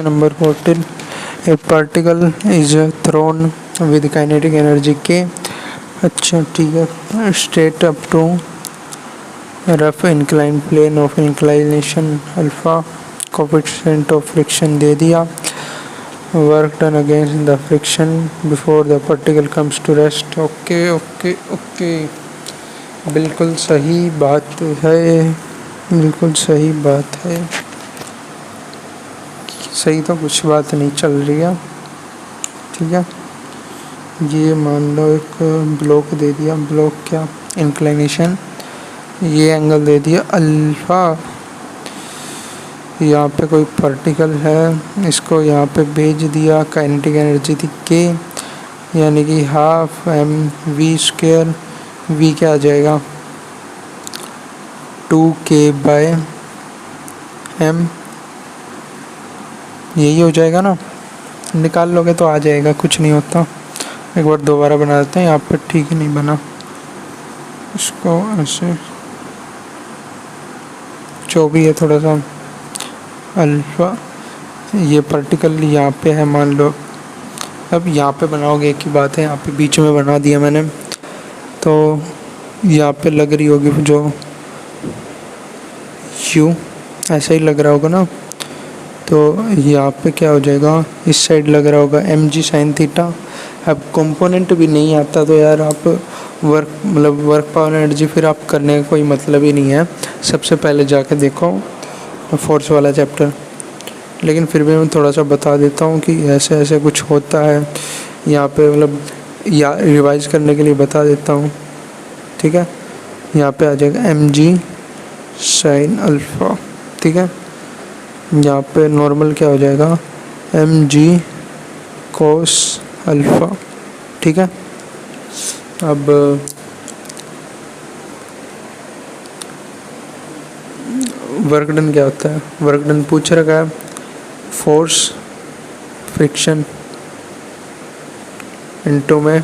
Number 14 a particle is thrown with kinetic energy के। अच्छा ठीक है। Straight up to rough incline plane of inclination alpha coefficient of friction दे दिया। Work done against the friction before the particle comes to rest. Okay okay okay, बिल्कुल सही बात है, बिल्कुल सही बात है। सही तो कुछ बात नहीं चल रही है। ठीक है, ये मान लो एक ब्लॉक दे दिया, ब्लॉक क्या इंक्लिनेशन, ये एंगल दे दिया अल्फा। यहाँ पे कोई पार्टिकल है, इसको यहाँ पे भेज दिया, काइनेटिक एनर्जी थी के, यानी कि half M V square, V क्या आ जाएगा 2k/m, यही हो जाएगा ना। निकाल लोगे तो आ जाएगा, कुछ नहीं होता। एक बार दोबारा बना देते हैं, यहाँ पे ठीक नहीं बना, इसको ऐसे जो भी है थोड़ा सा अल्फा, ये पार्टिकल यहाँ पे है मान लो। अब यहाँ पे बनाओगे एक ही बात है, यहाँ पे बीच में बना दिया मैंने, तो यहाँ पे लग रही होगी जो यू, ऐसा ही लग रहा होगा ना। तो यहाँ पे क्या हो जाएगा, इस साइड लग रहा होगा एम जी साइन थीटा। अब कंपोनेंट भी नहीं आता तो यार आप वर्क पावर एनर्जी फिर आप करने का कोई मतलब ही नहीं है। सबसे पहले जाके देखो फोर्स वाला चैप्टर, लेकिन फिर भी मैं थोड़ा सा बता देता हूँ कि ऐसे ऐसे कुछ होता है यहाँ पे, मतलब या रिवाइज करने के लिए बता देता हूँ। ठीक है, यहाँ पे आ जाएगा एम जी साइन अल्फ़ा। ठीक है, यहाँ पे नॉर्मल क्या हो जाएगा एम जी कोस अल्फ़ा। ठीक है, अब वर्क डन क्या होता है, वर्क डन पूछ रखा है फोर्स फ्रिक्शन इनटू में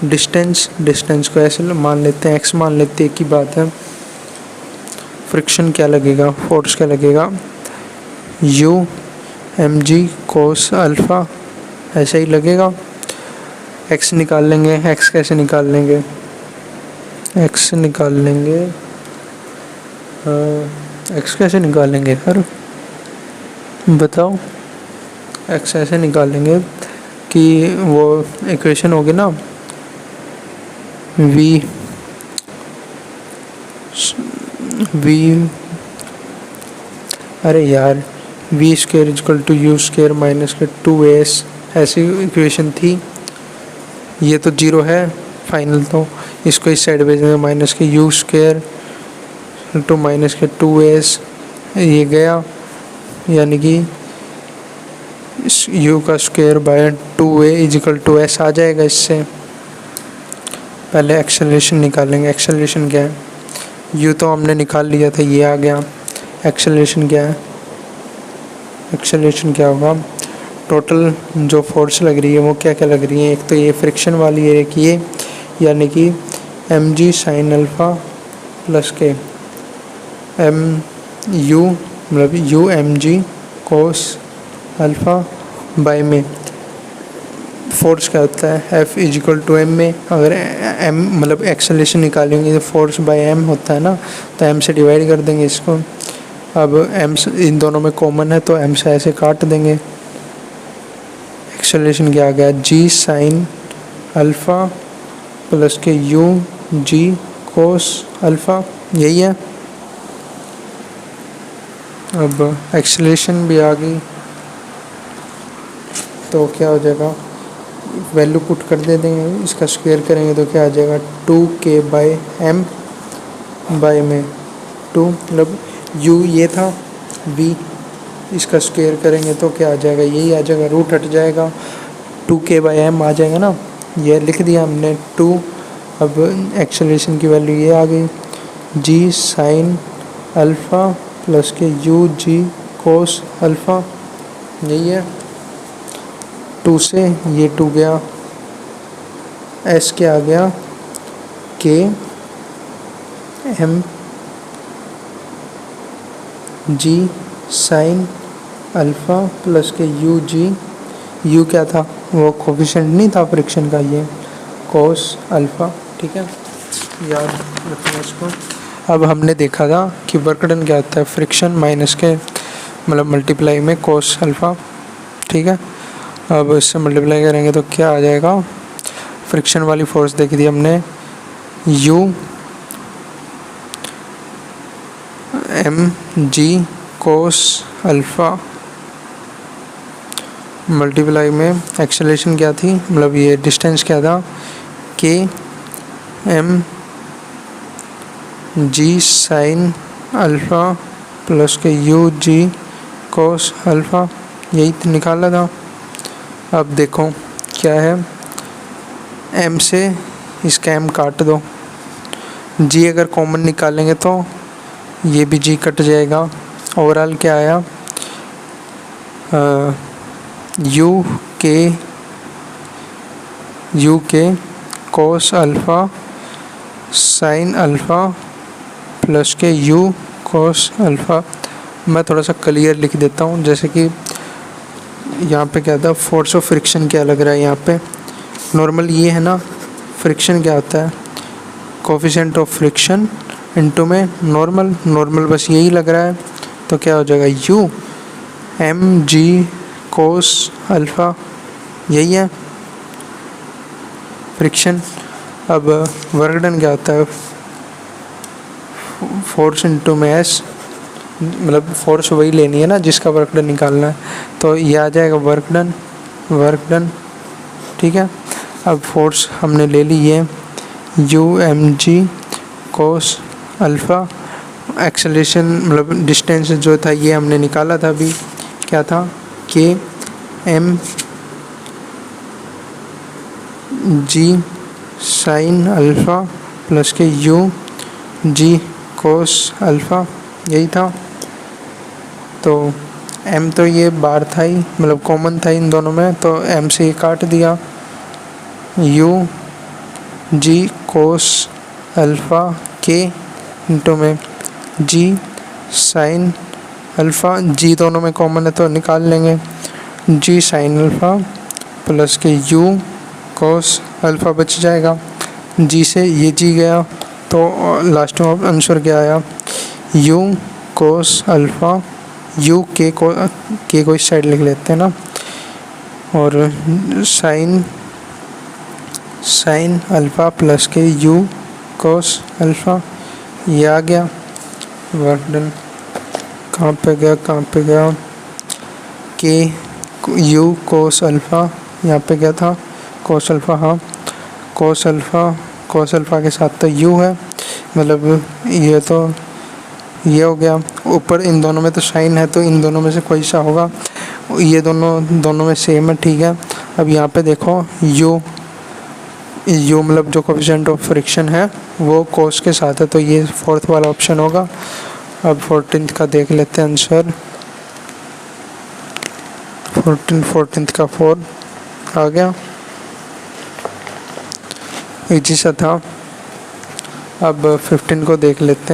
डिस्टेंस, डिस्टेंस को ऐसे मान लेते हैं एक्स मान लेते हैं, एक ही बात है। फ्रिक्शन क्या लगेगा, फोर्स क्या लगेगा U M G cos alpha, ऐसा ही लगेगा। एक्स निकाल लेंगे, एक्स कैसे निकाल लेंगे, एक्स निकाल लेंगे, एक्स कैसे निकालेंगे यार बताओ। एक्स ऐसे निकालेंगे कि वो इक्वेशन होगी ना वी वी, अरे यार V square is equal to U square minus के 2s, ऐसी इक्वेशन थी। ये तो जीरो है फाइनल, तो इसको इस साइड भेज देंगे माइनस के यू स्क्वायर टू माइनस के 2s, ये गया, यानी कि यू का square by 2a is equal to s आ जाएगा। इससे पहले एक्सेलरेशन निकालेंगे। एक्सेलरेशन क्या है, यू तो हमने निकाल लिया था, ये आ गया। एक्सेलरेशन क्या है, एक्सेलरेशन क्या होगा, टोटल जो फोर्स लग रही है वो क्या क्या लग रही है, एक तो ये फ्रिक्शन वाली है, एक ये, यानी कि M G sine alpha plus K M U, मतलब U M G cos alpha by में फोर्स क्या होता है एफ इजिकल टू एम में। अगर एम मतलब एक्सेलरेशन निकालेंगे तो फोर्स बाय एम होता है ना, तो एम से डिवाइड कर देंगे इसको। अब एम इन दोनों में कॉमन है तो एम से ऐसे काट देंगे। एक्सेलरेशन क्या आ गया जी sine alpha plus K U G cos alpha, यही है। अब एक्सेलरेशन भी आ गई तो क्या हो जाएगा, वैल्यू पुट कर दे देंगे, इसका स्क्वायर करेंगे तो क्या आ जाएगा 2k/m बाय में 2, मतलब u ये था v, इसका स्क्वायर करेंगे तो क्या आ जाएगा, यही आ जाएगा, रूट हट जाएगा, 2k/m आ जाएगा ना, ये लिख दिया हमने 2। अब एक्सेलरेशन की वैल्यू ये आ गई g साइन अल्फ़ा प्लस के u g कोस अल्फ़ा, यही है। 2 से ये 2 गया, s क्या आ गया k m g sign alpha plus K U ji, you क्या था, वो कोफिशिएंट नहीं था फ्रिक्शन का, ये कोस अल्फ़ा, ठीक है, याद रखना इसको। अब हमने देखा था कि वर्क डन क्या होता है, फ्रिक्शन माइनस के मतलब मल्टीप्लाई में कोस अल्फ़ा, ठीक है। अब इससे मल्टीप्लाई करेंगे तो क्या आ जाएगा, फ्रिक्शन वाली फोर्स देखी थी हमने, U M G cos alpha multiply में एक्सेलरेशन क्या थी, मतलब ये डिस्टेंस क्या था, K M G sine alpha plus K U G cos alpha, यही तो निकाला था। अब देखो क्या है, एम से इसका एम काट दो, जी अगर कॉमन निकालेंगे तो ये भी जी कट जाएगा। ओवरऑल क्या आया, यू के cos alpha sine alpha plus K you cos alpha. मैं थोड़ा सा क्लियर लिख देता हूँ, जैसे कि यहाँ पे क्या था, फोर्स ऑफ फ्रिक्शन क्या लग रहा है यहाँ पे, नॉर्मल ये है ना, फ्रिक्शन क्या होता है, कोफिशिएंट ऑफ फ्रिक्शन इनटू में नॉर्मल, नॉर्मल बस यही लग रहा है, तो क्या हो जाएगा, U M G cos alpha, यही है फ्रिक्शन। अब वर्क डन क्या होता है, फोर्स इनटू में एस, मतलब फोर्स वही लेनी है ना जिसका वर्क डन निकालना है, तो ये आ जाएगा वर्क डन, ठीक है। अब फोर्स हमने ले ली है U M G cos alpha, acceleration मतलब डिस्टेंस जो था ये हमने निकाला था अभी, क्या था, K M G sine alpha plus K U G cos alpha, यही था। तो एम तो ये बार था ही, मतलब कॉमन था इन दोनों में, तो एम से ये काट दिया, यू जी कोस अल्फ़ा के इंटू में जी साइन अल्फ़ा, जी दोनों में कॉमन है तो निकाल लेंगे, जी sine alpha plus K you cos alpha बच जाएगा, जी से ये जी गया, तो लास्ट में आंसर क्या आया, यू कोस अल्फ़ा, यू के को इस साइड लिख लेते हैं ना, और sign alpha plus K you cos alpha, ये आ गया वर्क डन। कहाँ पे गया, के यू कोस अल्फ़ा, यहाँ पे क्या था, कोस अल्फ़ा, हाँ कोस अल्फ़ा के साथ तो यू है, मतलब ये तो ये हो गया, ऊपर इन दोनों में तो साइन है, तो इन दोनों में से कोई सा होगा, ये दोनों में सेम है, ठीक है। अब यहाँ पे देखो यू मतलब जो कोफिशिएंट ऑफ फ्रिक्शन है वो कोस के साथ है, तो ये फोर्थ वाला ऑप्शन होगा। अब 14th का देख लेते हैं आंसर, 14th का 4 आ गया, इजी सा था। अब 15 को देख लेते हैं।